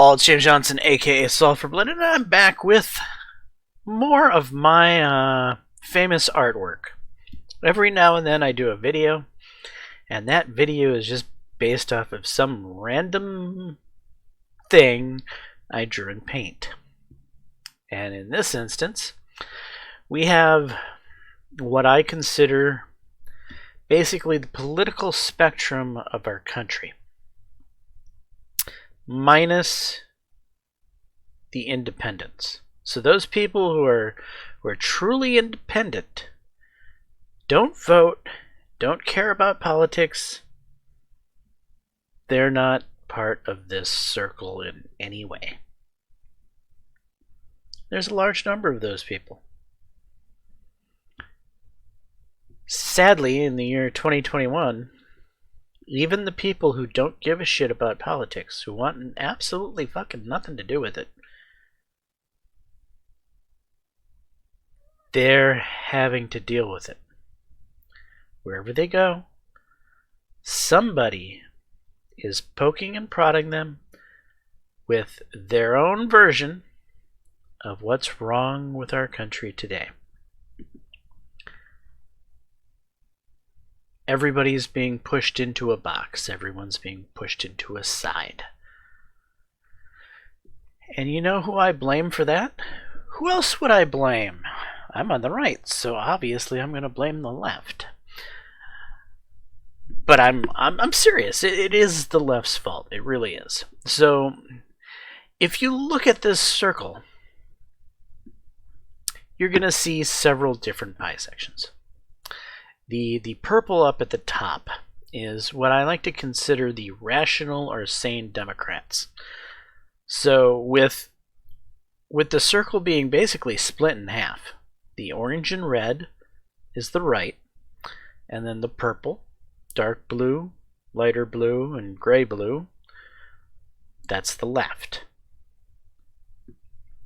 all, it's James Johnson, aka Sulfur Blood, and I'm back with more of my famous artwork. Every now and then I do a video, and that video is just based off of some random thing I drew in paint. And in this instance, we have what I consider basically the political spectrum of our country, minus the independents. So those people who are truly independent, don't vote, don't care about politics, they're not part of this circle in any way. There's a large number of those people. Sadly, in the year 2021, even the people who don't give a shit about politics, who want absolutely fucking nothing to do with it, they're having to deal with it. Wherever they go, somebody is poking and prodding them with their own version of what's wrong with our country today. Everybody's being pushed into a box. Everyone's being pushed into a side. And you know who I blame for that? Who else would I blame? I'm on the right, so obviously I'm going to blame the left. But I'm serious. It is the left's fault. It really is. So if you look at this circle, you're going to see several different bisections. The purple up at the top is what I like to consider the rational or sane Democrats. So with the circle being basically split in half, the orange and red is the right, and then the purple, dark blue, lighter blue, and gray blue, that's the left.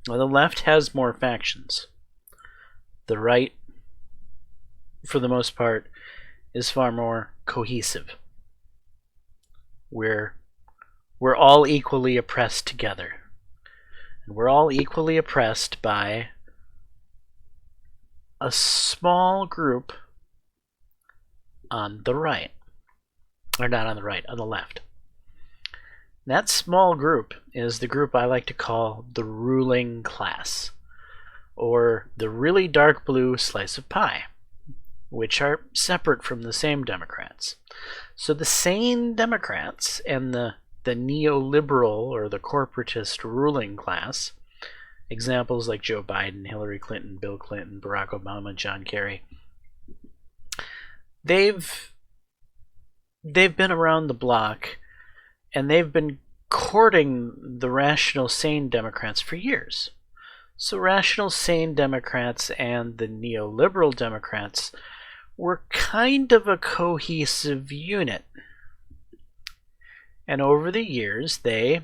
Well, the left has more factions. The right, for the most part, is far more cohesive. We're all equally oppressed together. And we're all equally oppressed by a small group on the right. Or not on the right, on the left. That small group is the group I like to call the ruling class, or the really dark blue slice of pie, which are separate from the same Democrats. So the sane Democrats and the neoliberal or the corporatist ruling class, examples like Joe Biden, Hillary Clinton, Bill Clinton, Barack Obama, John Kerry, they've been around the block, and they've been courting the rational, sane Democrats for years. So rational, sane Democrats and the neoliberal Democrats were kind of a cohesive unit. And over the years, they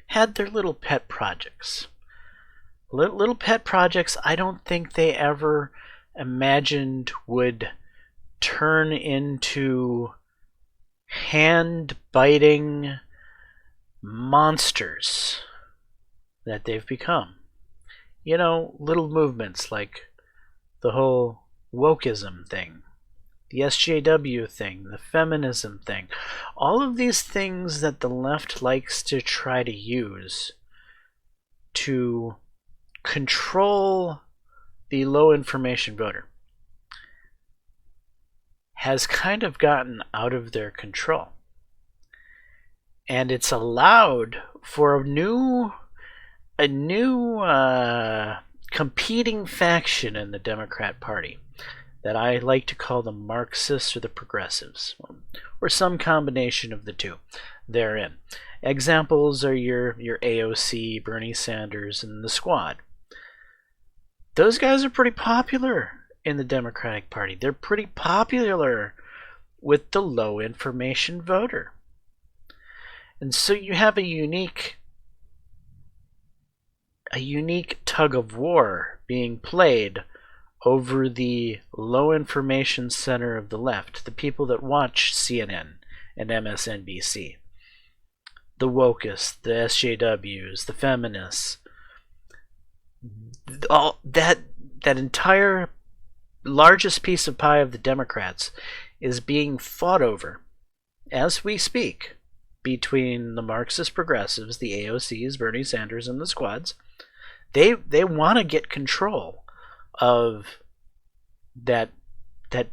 had their little pet projects. Little pet projects I don't think they ever imagined would turn into hand-biting monsters that they've become. You know, little movements like the whole wokeism thing, the SJW thing, the feminism thing, all of these things that the left likes to try to use to control the low information voter has kind of gotten out of their control. And it's allowed for a new competing faction in the Democrat Party that I like to call the Marxists or the progressives, or some combination of the two therein. Examples are your AOC, Bernie Sanders, and the Squad. Those guys are pretty popular in the Democratic Party. They're pretty popular with the low information voter. And so you have a unique tug of war being played over the low information center of the left, the people that watch CNN and MSNBC. the wokists, the SJWs, the feminists, all that entire largest piece of pie of the Democrats is being fought over as we speak between the Marxist progressives, the AOCs, Bernie Sanders, and the squads. They want to get control of that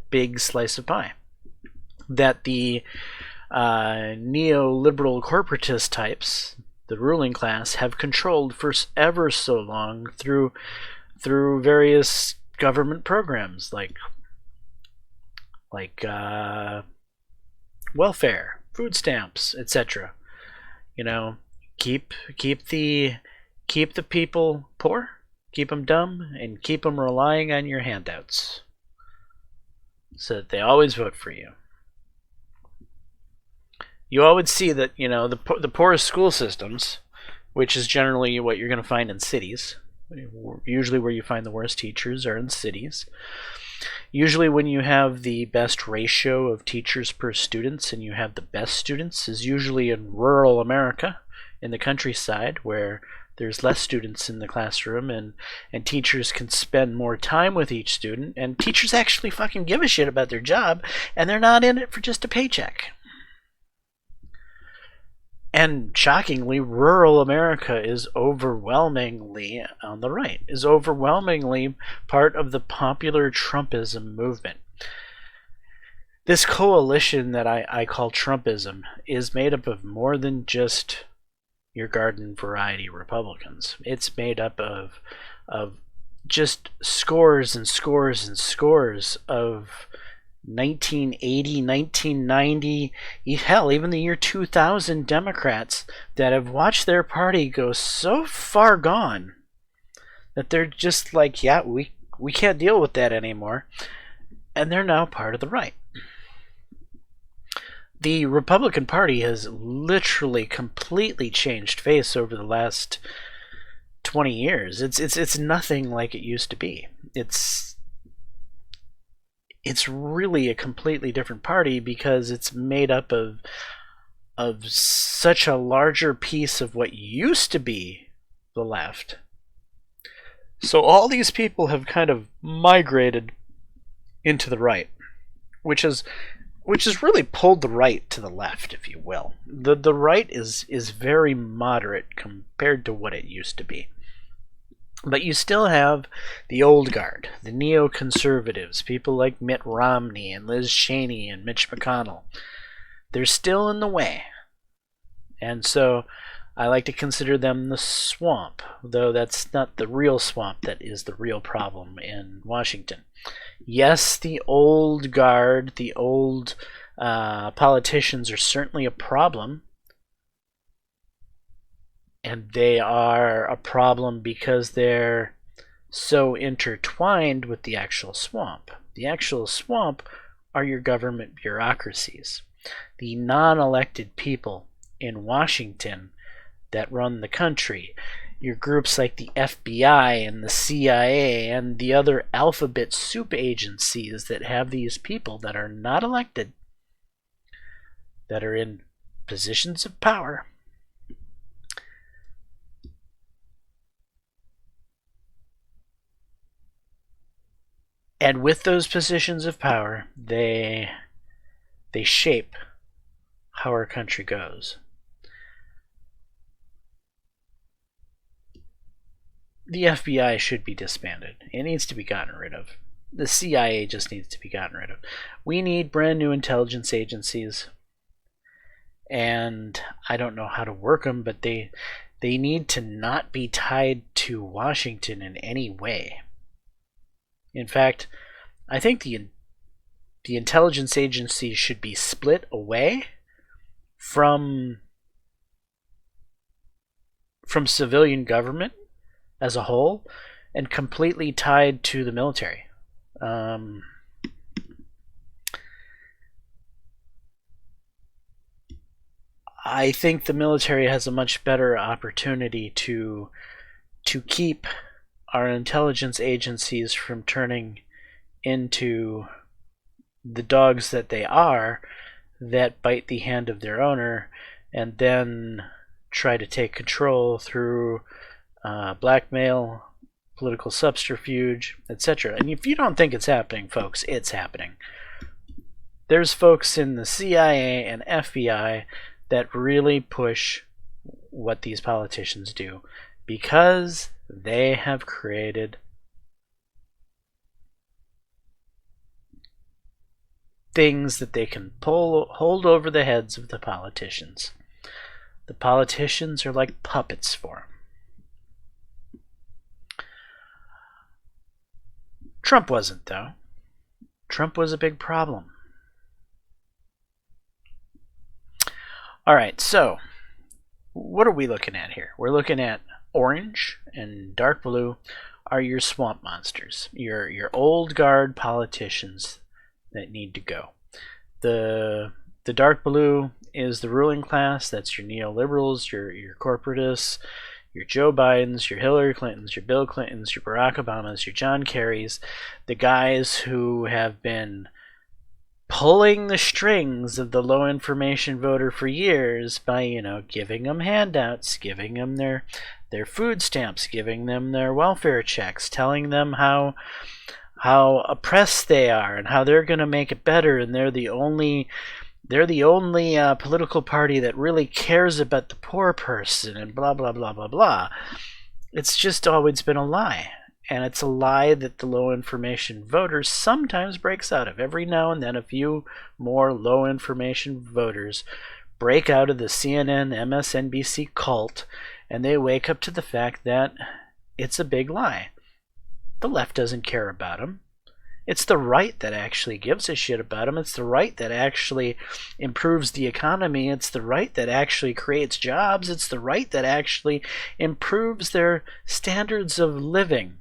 big slice of pie that the neoliberal corporatist types, the ruling class, have controlled for ever so long through various government programs like welfare, food stamps, etc. You know, keep the people poor, keep them dumb, and keep them relying on your handouts, so that they always vote for you. You always see that, you know, the poorest school systems, which is generally what you're going to find in cities. Usually where you find the worst teachers are in cities. Usually when you have the best ratio of teachers per students and you have the best students is usually in rural America, in the countryside, where there's less students in the classroom and teachers can spend more time with each student, and teachers actually fucking give a shit about their job and they're not in it for just a paycheck. And shockingly, rural America is overwhelmingly on the right, is overwhelmingly part of the popular Trumpism movement. This coalition that I call Trumpism is made up of more than just your garden variety Republicans. It's made up of just scores and scores and scores of 1980, 1990, hell, even the year 2000 Democrats that have watched their party go so far gone that they're just like, yeah, we can't deal with that anymore, and they're now part of the right. The Republican Party has literally completely changed face over the last 20 years. It's nothing like it used to be. It's really a completely different party because it's made up of such a larger piece of what used to be the left. So all these people have kind of migrated into the right, which has really pulled the right to the left, if you will. The right is very moderate compared to what it used to be. But you still have the old guard, the neoconservatives, people like Mitt Romney and Liz Cheney and Mitch McConnell. They're still in the way. And so I like to consider them the swamp, though that's not the real swamp that is the real problem in Washington. Yes, the old guard, the old politicians are certainly a problem. And they are a problem because they're so intertwined with the actual swamp. The actual swamp are your government bureaucracies. The non-elected people in Washington that run the country. Your groups like the FBI and the CIA and the other alphabet soup agencies that have these people that are not elected, that are in positions of power. And with those positions of power, they shape how our country goes. The FBI should be disbanded. It needs to be gotten rid of. The CIA just needs to be gotten rid of. We need brand new intelligence agencies. And I don't know how to work them, but they need to not be tied to Washington in any way. In fact, I think the intelligence agencies should be split away from civilian government as a whole and completely tied to the military. I think the military has a much better opportunity to keep our intelligence agencies from turning into the dogs that they are, that bite the hand of their owner and then try to take control through blackmail, political subterfuge, etc. And if you don't think it's happening, folks, it's happening. There's folks in the CIA and FBI that really push what these politicians do because they have created things that they can hold over the heads of the politicians. The politicians are like puppets for them. Trump wasn't, though. Trump was a big problem. All right, so what are we looking at here? We're looking at orange and dark blue are your swamp monsters, your old guard politicians that need to go. The dark blue is the ruling class. That's your neoliberals, your corporatists, your Joe Bidens, your Hillary Clintons, your Bill Clintons, your Barack Obamas, your John Kerrys, the guys who have been pulling the strings of the low information voter for years by, giving them handouts, giving them their food stamps, giving them their welfare checks, telling them how oppressed they are and how they're going to make it better, and they're the only political party that really cares about the poor person, and blah blah blah blah blah. It's just always been a lie, and it's a lie that the low information voters sometimes breaks out of. Every now and then a few more low information voters break out of the CNN MSNBC cult, and they wake up to the fact that it's a big lie. The left doesn't care about them. It's the right that actually gives a shit about them. It's the right that actually improves the economy. It's the right that actually creates jobs. It's the right that actually improves their standards of living.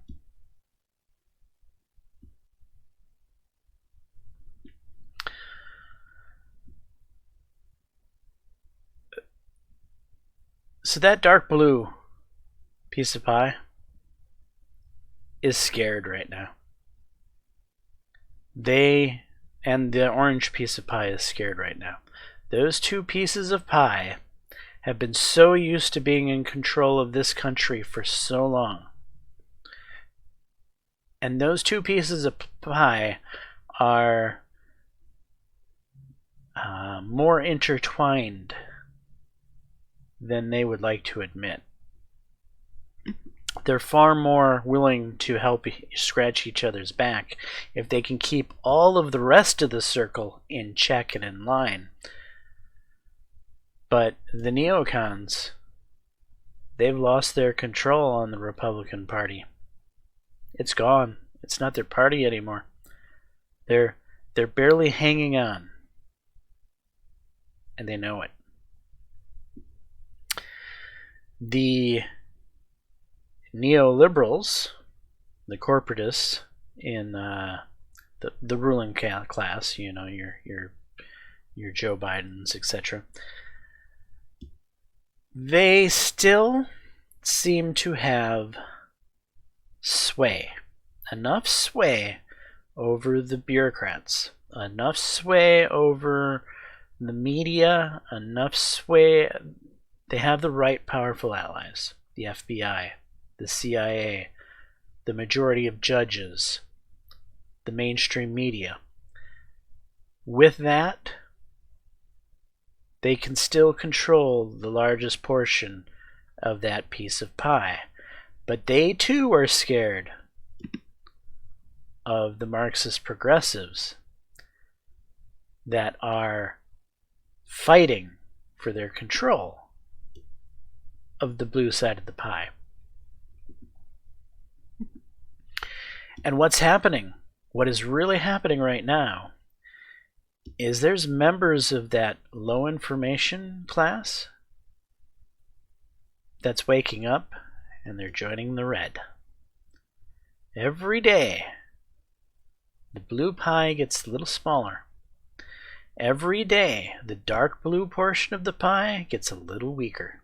So that dark blue piece of pie is scared right now. And the orange piece of pie is scared right now. Those two pieces of pie have been so used to being in control of this country for so long. And those two pieces of pie are more intertwined than they would like to admit. They're far more willing to help scratch each other's back if they can keep all of the rest of the circle in check and in line. But the neocons, they've lost their control on the Republican Party. It's gone. It's not their party anymore. They're barely hanging on. And they know it. The neoliberals, the corporatists in the ruling class, your Joe Bidens, etc. They still seem to have enough sway over the bureaucrats, enough sway over the media, enough sway. They have the right powerful allies, the FBI, the CIA, the majority of judges, the mainstream media. With that, they can still control the largest portion of that piece of pie. But they too are scared of the Marxist progressives that are fighting for their control of the blue side of the pie. And what's happening, what is really happening right now, is there's members of that low information class that's waking up and they're joining the red. Every day, the blue pie gets a little smaller. Every day, the dark blue portion of the pie gets a little weaker.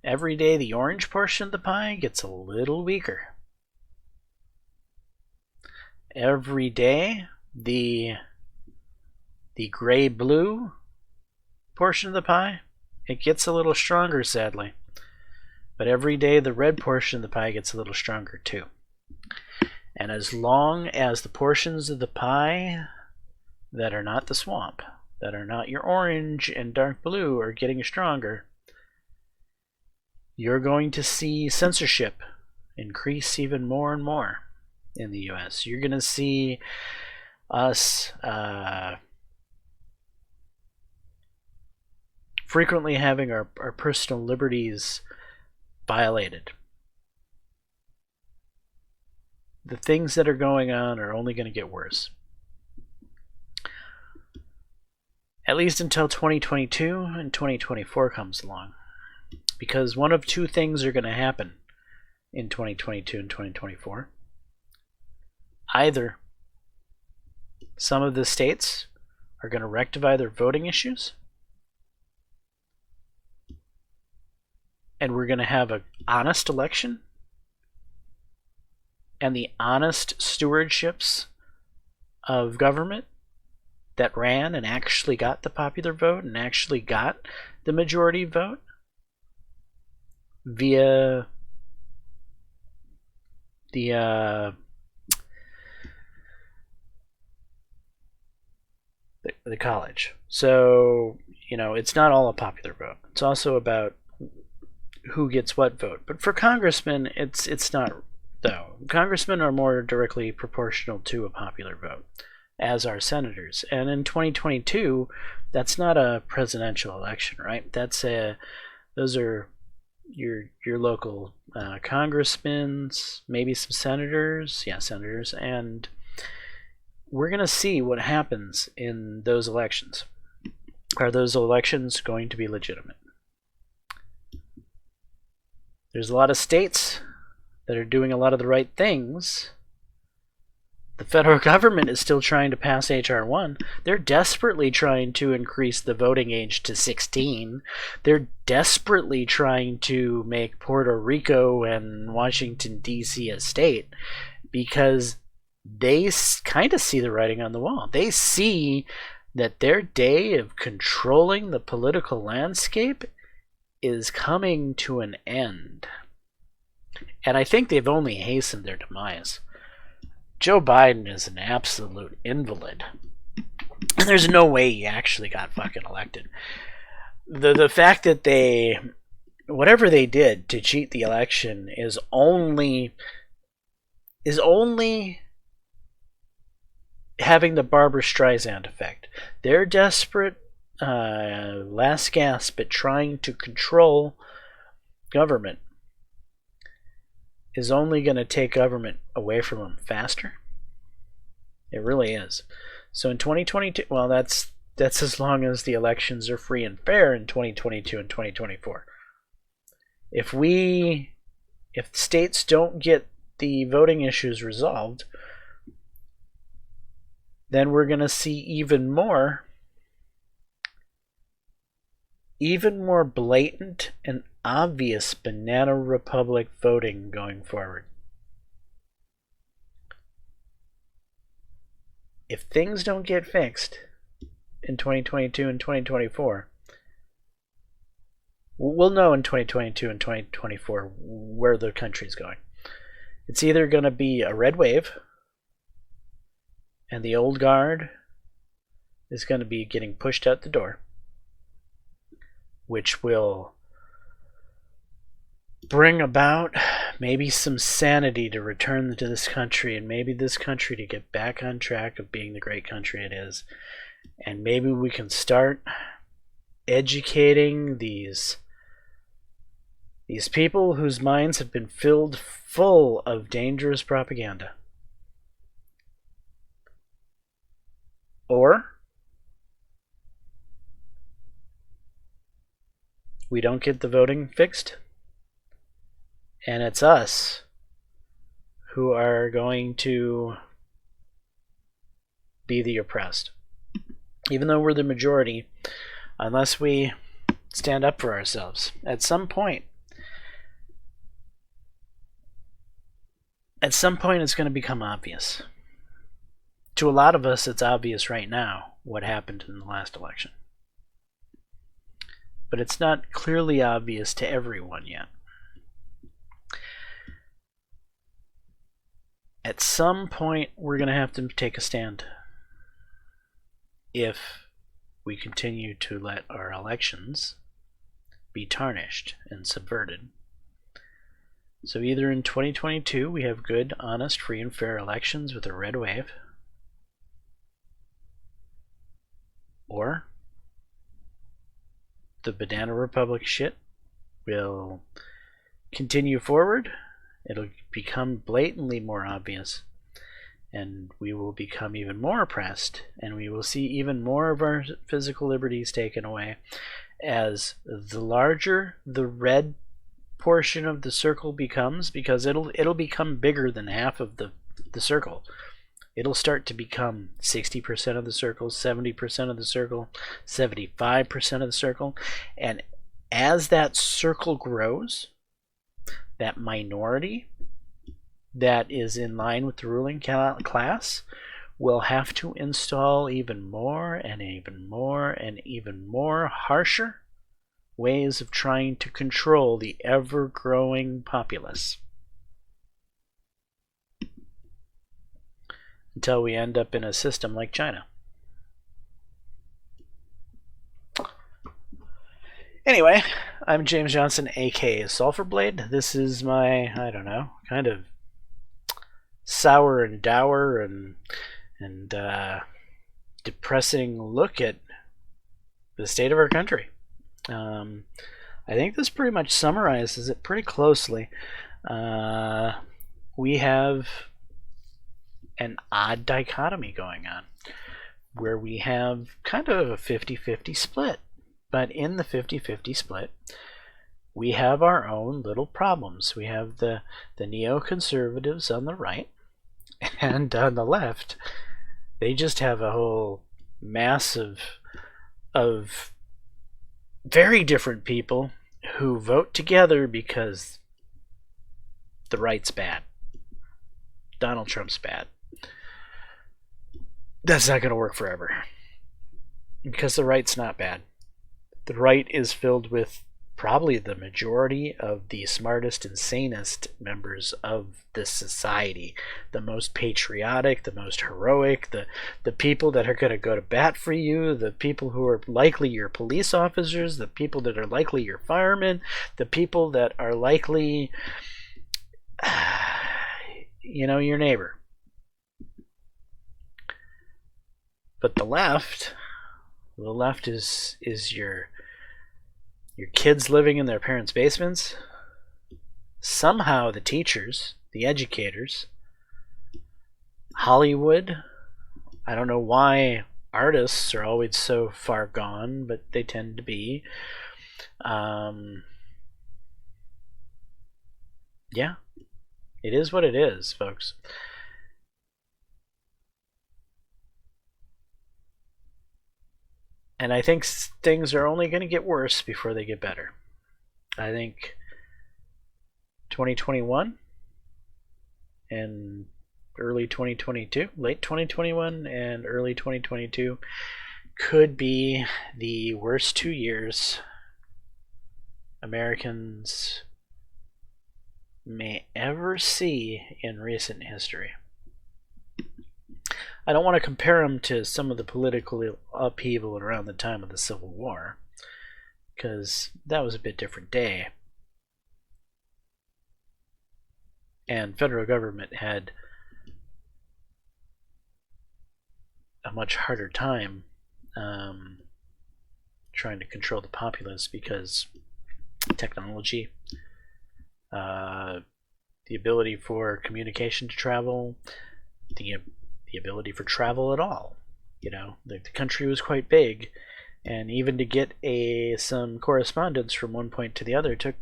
Every day, the orange portion of the pie gets a little weaker. Every day, the gray-blue portion of the pie It gets a little stronger, sadly. But every day the red portion of the pie gets a little stronger too. And as long as the portions of the pie that are not the swamp, that are not your orange and dark blue, are getting stronger, you're going to see censorship increase even more and more in the US. You're going to see us frequently having our personal liberties violated. The things that are going on are only going to get worse. At least until 2022 and 2024 comes along. Because one of two things are going to happen in 2022 and 2024. Either some of the states are going to rectify their voting issues, and we're going to have an honest election, and the honest stewardships of government that ran and actually got the popular vote and actually got the majority vote via the college. So, it's not all a popular vote. It's also about who gets what vote. But for congressmen, it's not, though. Congressmen are more directly proportional to a popular vote, as are senators. And in 2022, that's not a presidential election, right? Those are your local congressmen, maybe some senators. Yeah, senators. And we're going to see what happens in those elections. Are those elections going to be legitimate? There's a lot of states that are doing a lot of the right things. The federal government is still trying to pass H.R. 1. They're desperately trying to increase the voting age to 16. They're desperately trying to make Puerto Rico and Washington, D.C. a state because they kind of see the writing on the wall. They see that their day of controlling the political landscape is coming to an end. And I think they've only hastened their demise. Joe Biden is an absolute invalid. And there's no way he actually got fucking elected. The fact that whatever they did to cheat the election is only having the Barbra Streisand effect. They're desperate, last gasp at trying to control government is only going to take government away from them faster. It really is. So in 2022, well, that's as long as the elections are free and fair in 2022 and 2024. If states don't get the voting issues resolved, then we're going to see even more blatant and obvious banana republic voting going forward. If things don't get fixed in 2022 and 2024, we'll know in 2022 and 2024 where the country's going. It's either going to be a red wave, and the old guard is going to be getting pushed out the door, which will bring about maybe some sanity to return to this country, and maybe this country to get back on track of being the great country it is. And maybe we can start educating these people whose minds have been filled full of dangerous propaganda. Or we don't get the voting fixed, and it's us who are going to be the oppressed. Even though we're the majority, unless we stand up for ourselves. At some point it's going to become obvious. To a lot of us, it's obvious right now what happened in the last election. but it's not clearly obvious to everyone yet. At some point, we're going to have to take a stand. If we continue to let our elections be tarnished and subverted. So either in 2022 we have good, honest, free, and fair elections with a red wave, or the Banana Republic shit will continue forward. It'll become blatantly more obvious, and we will become even more oppressed, and we will see even more of our physical liberties taken away as the larger the red portion of the circle becomes, because it'll become bigger than half of the circle. It'll start to become 60% of the circle, 70% of the circle, 75% of the circle, and as that circle grows, that minority that is in line with the ruling class will have to install even more and even more and even more harsher ways of trying to control the ever-growing populace, until we end up in a system like China. Anyway, I'm James Johnson, aka Sulfur Blade. This is my, I don't know, kind of sour and dour and depressing look at the state of our country. I think this pretty much summarizes it pretty closely. We have an odd dichotomy going on, where we have kind of a 50-50 split. But in the 50-50 split, we have our own little problems. We have the neoconservatives on the right, and on the left, they just have a whole mass of very different people who vote together because the right's bad. Donald Trump's bad. That's not going to work forever, because the right's not bad. The right is filled with probably the majority of the smartest and sanest members of this society, the most patriotic, the most heroic, the people that are going to go to bat for you, the people who are likely your police officers, the people that are likely your firemen, the people that are likely, your neighbor. But the left is your kids living in their parents' basements, somehow the teachers, the educators, Hollywood. I don't know why artists are always so far gone, but they tend to be. Yeah, it is what it is, folks. And I think things are only going to get worse before they get better. I think 2021 and early 2022, late 2021 and early 2022 could be the worst 2 years Americans may ever see in recent history. I don't want to compare them to some of the political upheaval around the time of the Civil War, because that was a bit different day. And federal government had a much harder time trying to control the populace, because technology, the ability for communication to travel, the ability for travel at all. The country was quite big, and even to get some correspondence from one point to the other took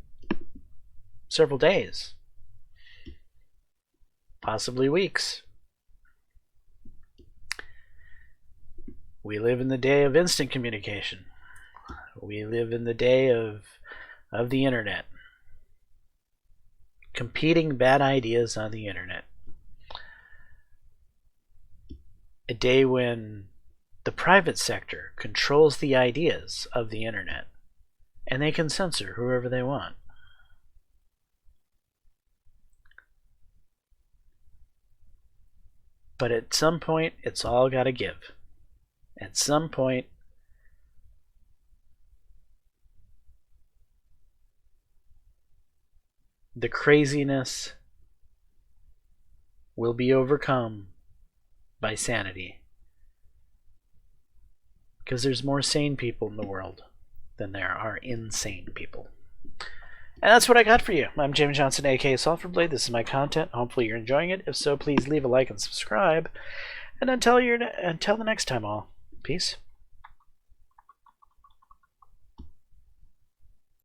several days, possibly weeks. We live in the day of instant communication. We live in the day of the internet. Competing bad ideas on the internet. A day when the private sector controls the ideas of the internet, and they can censor whoever they want. But at some point, it's all got to give. At some point, the craziness will be overcome by sanity. Because there's more sane people in the world than there are insane people. And that's what I got for you. I'm James Johnson, aka Sulfurblade. This is my content. Hopefully you're enjoying it. If so, please leave a like and subscribe. And until the next time, all. Peace.